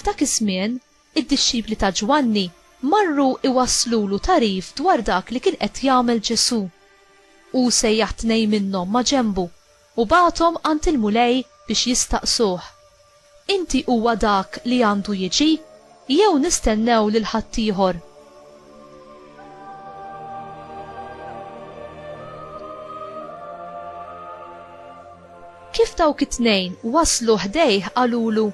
F'dak iż-żmien, id-dixxipli ta' Ġwanni marru iwasslulu tarif dwar dak li kien qed jagħmel Ġesu. U sejjaħ tnejn minnhom ma' ġenbu u bagħthom għand il-mulej biex jistaqsuh. Inti huwa dak li għandu jiġi jew nistennew lil ħadd ieħor? Kif dawk it-tnejn waslu ħdejh qalulu,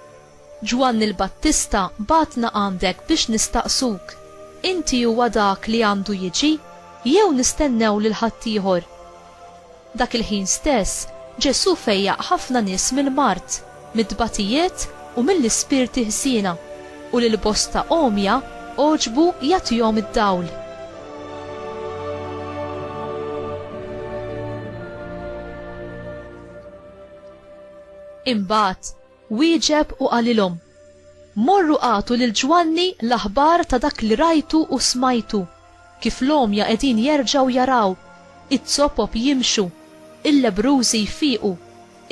Ġwanni l-Battista bagħatna għandek biex nistaqsuk. Inti huwa dak li għandu jiġi jew nistennew lil ħadd ieħor? Dak il-ħin stess Ġesu fejjaq ħafna nies mill-mart, mid-tbatijiet u mill-ispirti ħsiena u lil bosta omja oġbu jagħtihom id-dawl. Imbagħad wieġeb u qalilhom: morru għatu lil Ġwanni l-aħbar ta' dak li rajtu u smajtu, kif l-omja qegħdin jerġgħu jaraw, it-sopop jimxu, il-lebrużi jfiequ,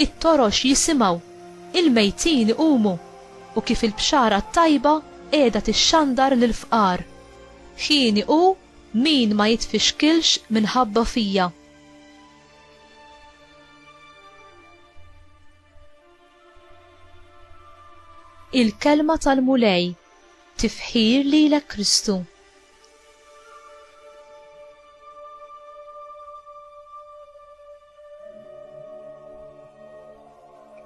it-torox jisimgħu, il-mejtin iqumu, u kif il-bxara tajba qiegħda tixxandar lil-fqar. Ħieni hu min ma jitfixkilx minħabba fija. Il-kelma tal-mulej, tifħir lilek Kristu.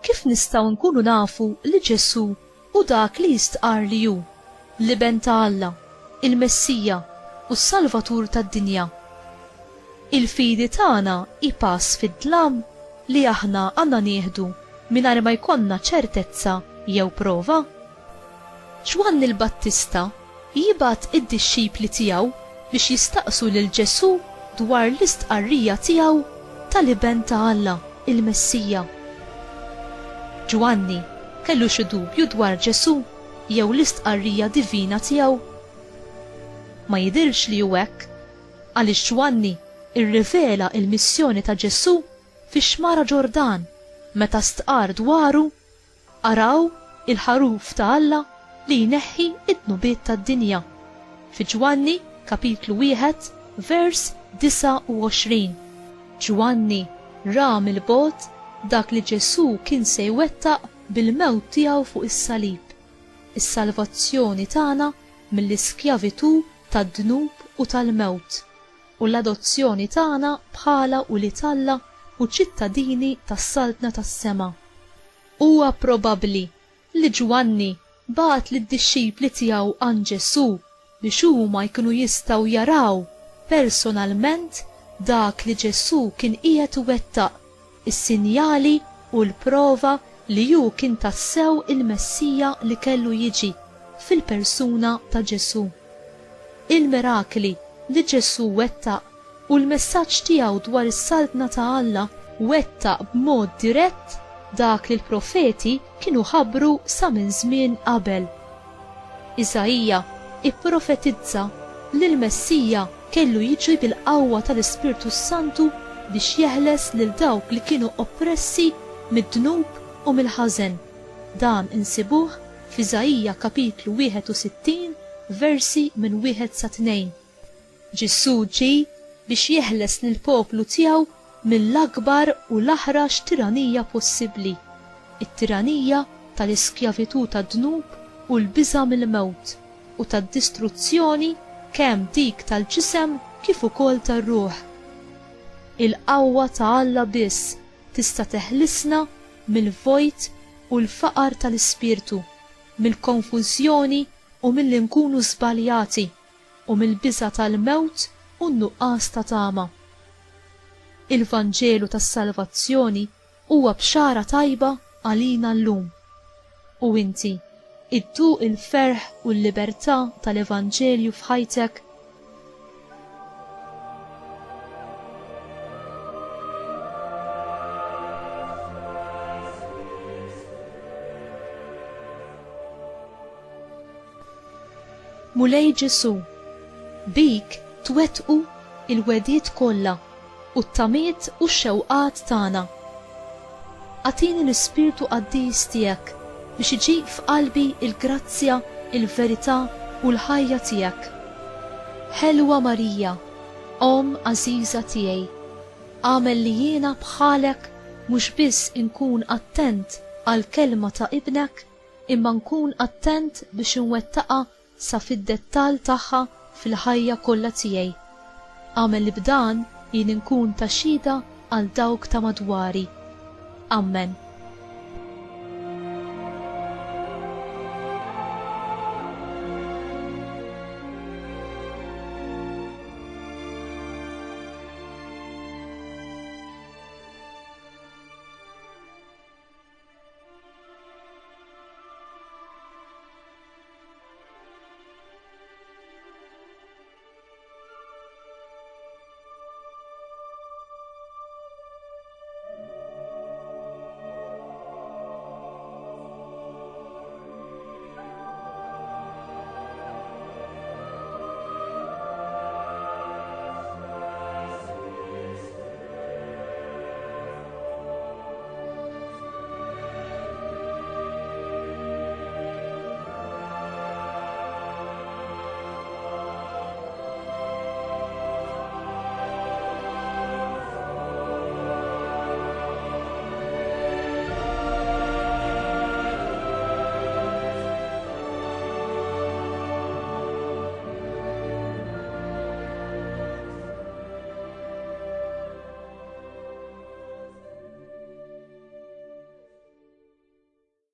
Kif nistgħu nkunu nafu li Ġesu u dak li jistqar li hu, l-iben ta' Alla, il-Messija u s-Salvatur tad-dinja? Il-fidi tagħna ipass fid-dlam li aħna għandna nieħdu mingħajr ma jkollna ċertezza jew prova? Ġwanni l-Battista jibgħat id-dixxipli tiegħu biex jistaqsu lil Ġesu dwar l-istqarrija tiegħu tal-iben ta' Alla, il-Messija. Ġwanni kellu xi dubju dwar Ġesu jew l-istqarrija divina tiegħu? Ma jidhirx li hu hekk, għaliex Ġwanni irrivela l-missjoni ta' Ġesu fix-xmara Ġordan meta stqar dwaru: araw il-ħaruf ta' Alla li jneħħi id-nubiet tad-dinja. Fi Ġwanni kapitlu 1 vers 29. Ġwanni ra mill-bogħod dak li Ġesu kien se jwettaq bil-mewt tiegħu fuq is-salib, is-salvazzjoni tagħna mill-iskjavitu tad-dnub u tal-mewt, u l-adozzjoni tagħna bħala ulitalla u ċittadini tas-saltna tas-sema. Huwa probabbli li Ġwanni bagħat lid-dixxipli tiegħu għand Ġesu biex huma jkunu jistgħu jaraw personalment dak li Ġesu kien qiegħed iwettaq, is-sinjali u l-prova li hu kien tassew il-Messija li kellu jiġi fil-persuna ta' Ġesu. Il-mirakli li Ġesu wettaq u l-messaġġ tiegħu dwar is-saltna ta' Alla wettaq b'mod dirett dak li l-profeti kienu ħabbru sa minn żmien qabel. Iżajja ipprofetizza li l-Messija kellu jiġi bil-qawwa tal-Ispirtu Santu biex jeħles lil dawk li kienu oppressi mid-dnub u mill-ħażen. Dan insibuh f'Iżajja kapitlu 61 versi minn 1 sa 2. Ġesu ġie biex jeħles lill-poplu tiegħu mill-akbar u l-aħrax tiranija possibbli, it-tiranija tal-iskjavitu tad-dnub u l-biża' mill-mewt u tad-distruzzjoni kemm dik tal-ġisem kif ukoll tar-ruħ. Il-qawwa ta' Alla biss tista' teħlisna mill-vojt u l-faqar tal-ispirtu, mill-konfużjoni u milli nkunu żbaljati u mill-biża' tal-mewt u n-nuqqas ta' tama. Il-Vanġelu tas-salvazzjoni huwa bxara tajba għalina llum. U inti idduq il-ferħ u l-libertà tal-Evanġelju f'ħajtek? Mulej Ġesu, bik twettqu il-wedijiet kollha u t-tamiet u x-xewqat tagħna. Għatini l-Ispirtu Qaddis tiegħek biex iġi f'qalbi il-grazzja, il-verità u l-ħajja tiegħek. Ħelwa Marija, Om Għażiża tiegħi, għamel li jiena bħalek mhux biss inkun attent għal kelma ta' ibnek, imma nkun attent biex inwettaqa sa fid-dettall tagħha fil-ħajja kollha tiegħi. Għamel li b'dan jien inkun ta' xhieda għal dawk ta' madwari. Amen.